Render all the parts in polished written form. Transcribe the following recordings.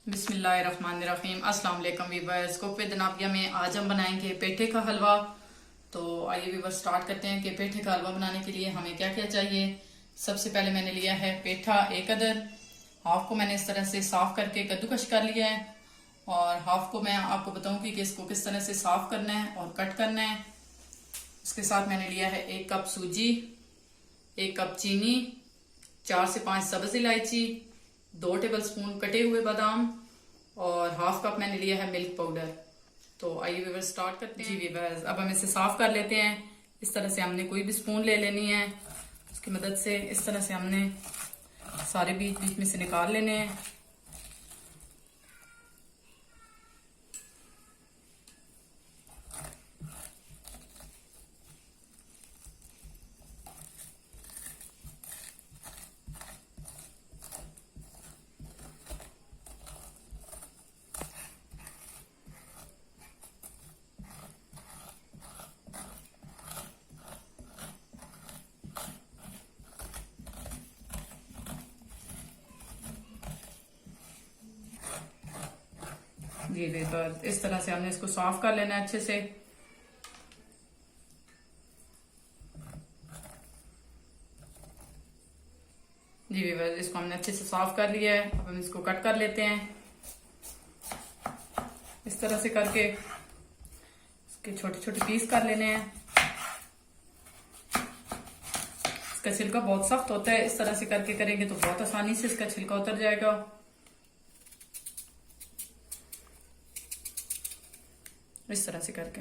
बिस्मिल्लाहिर्रहमानिर्रहीम। अस्सलाम वालेकुम वीवर्स। कुक विद नाबिया में आज हम बनाएंगे पेठे का हलवा। तो आइए वीवर्स स्टार्ट करते हैं कि पेठे का हलवा बनाने के लिए हमें क्या क्या चाहिए। सबसे पहले मैंने लिया है पेठा 1 अदद। हाफ को मैंने इस तरह से साफ करके कद्दूकश कर लिया है और हाफ को मैं आपको बताऊंगी कि इसको किस तरह से साफ करना है और कट करना है। इसके साथ मैंने लिया है 1 कप सूजी, 1 कप चीनी, 4 से 5 सब्ज इलायची, 2 टेबलस्पून कटे हुए बादाम और हाफ कप मैंने लिया है मिल्क पाउडर। तो आइए वीवर्स स्टार्ट करते हैं। जी वीवर्स, अब हम इसे साफ कर लेते हैं। इस तरह से हमने कोई भी स्पून ले लेनी है, उसकी मदद से इस तरह से हमने सारे बीच बीच में से निकाल लेने हैं। जी वीवर्स, इस तरह से हमने इसको साफ कर लेना है अच्छे से। जी वीवर्स, इसको हमने अच्छे से साफ कर लिया है। अब हम इसको कट कर लेते हैं इस तरह से करके। इसके छोटे छोटे पीस कर लेने हैं। इसका छिलका बहुत सख्त होता है, इस तरह से करके करेंगे तो बहुत आसानी से इसका छिलका उतर जाएगा। इस तरह से करके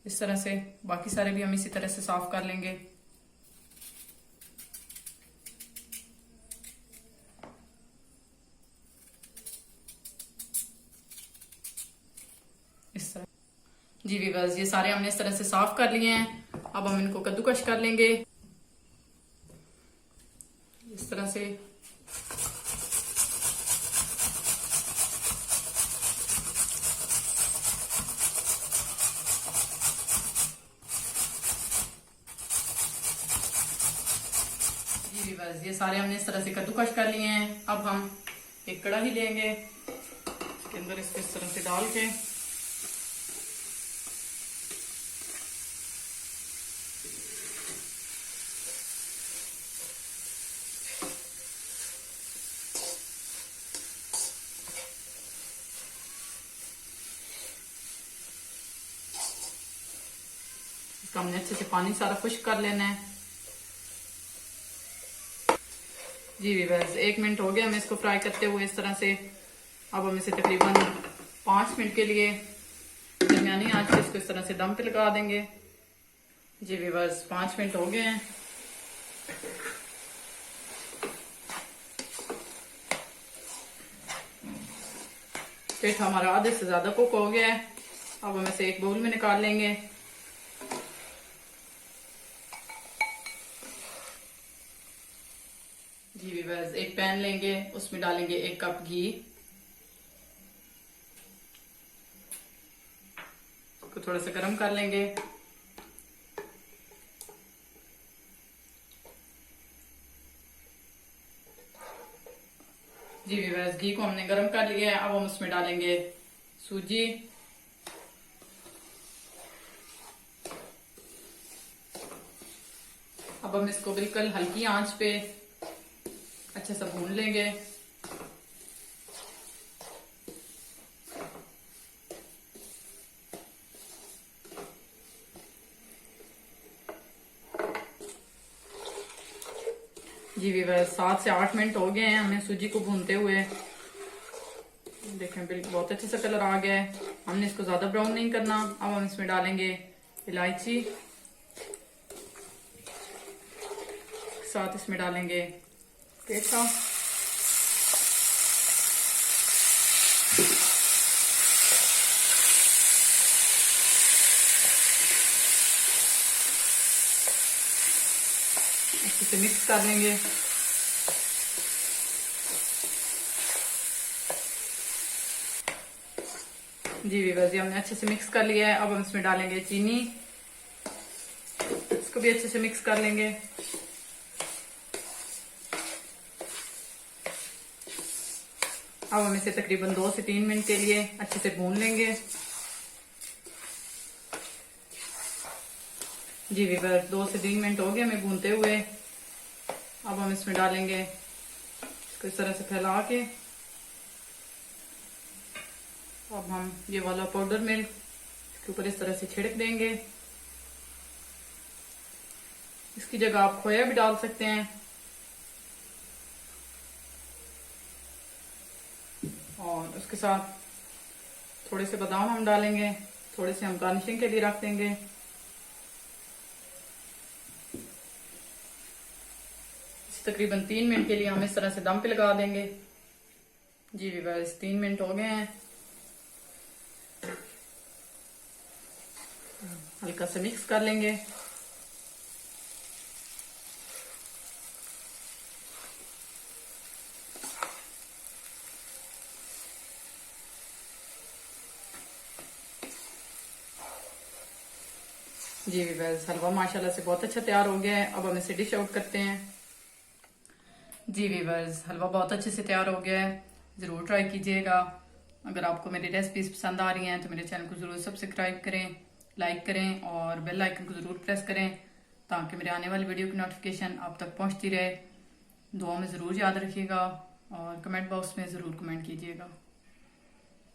इस तरह से बाकी सारे भी हम इसी तरह से साफ कर लेंगे। इस तरह। जी वीवर्स, ये सारे हमने इस तरह से साफ कर लिए हैं। अब हम इनको कद्दूकश कर लेंगे इस तरह से। बस ये सारे हमने इस तरह से कद्दूकश कर लिए हैं। अब हम एक कढ़ाई लेंगे, इसके अंदर इसको इस तरह से डाल के इसका हमने अच्छे से पानी सारा खुश्क कर लेना है। जी वीवर्स, 1 मिनट हो गया हमें इसको फ्राई करते हुए इस तरह से। अब हम इसे तकरीबन 5 मिनट के लिए दरमियानी आंच पे इसको इस तरह से दम पे लगा देंगे। जी वीवर्स, 5 मिनट हो गए हैं। पेट हमारा आधे से ज्यादा कुक हो गया है। अब हम इसे एक बाउल में निकाल लेंगे। जी वीवर्स, एक पैन लेंगे, उसमें डालेंगे 1 कप घी। इसको थोड़ा सा गर्म कर लेंगे। जी वीवर्स, घी को हमने गर्म कर लिया है। अब हम उसमें डालेंगे सूजी, अब हम इसको बिल्कुल हल्की आंच पे अच्छे से भून लेंगे। जी वीवर्स, 7 से 8 मिनट हो गए हैं हमें सूजी को भूनते हुए। देखें बिल्कुल बहुत अच्छे से कलर आ गया है। हमने इसको ज्यादा ब्राउन नहीं करना। अब हम इसमें डालेंगे इलायची, साथ इसमें डालेंगे पेठा, अच्छे से मिक्स कर लेंगे। जी वीवर्स, ये हमने अच्छे से मिक्स कर लिया है। अब हम इसमें डालेंगे चीनी, इसको भी अच्छे से मिक्स कर लेंगे। अब हम इसे तकरीबन 2 से 3 मिनट के लिए अच्छे से भून लेंगे। जी वीवर 2 से 3 मिनट हो गए हमें भूनते हुए। अब हम इसमें डालेंगे, इसको इस तरह से फैला के अब हम ये वाला पाउडर मिल्क इसके ऊपर इस तरह से छिड़क देंगे। इसकी जगह आप खोया भी डाल सकते हैं। और उसके साथ थोड़े से बादाम हम डालेंगे, थोड़े से हम गार्निशिंग के लिए रख देंगे। तकरीबन 3 मिनट के लिए हम इस तरह से दम पे लगा देंगे। जी व्यूअर्स 3 मिनट हो गए हैं। हल्का सा मिक्स कर लेंगे। जी व्यूअर्स हलवा माशाल्लाह से बहुत अच्छा तैयार हो गया है। अब हम इसे डिश आउट करते हैं। जी व्यूअर्स हलवा बहुत अच्छे से तैयार हो गया है, ज़रूर ट्राई कीजिएगा। अगर आपको मेरी रेसिपीज पसंद आ रही हैं तो मेरे चैनल को ज़रूर सब्सक्राइब करें, लाइक करें और बेल आइकन को ज़रूर प्रेस करें ताकि मेरे आने वाली वीडियो की नोटिफिकेशन आप तक पहुंचती रहे। दुआ में ज़रूर याद रखिएगा और कमेंट बॉक्स में ज़रूर कमेंट कीजिएगा।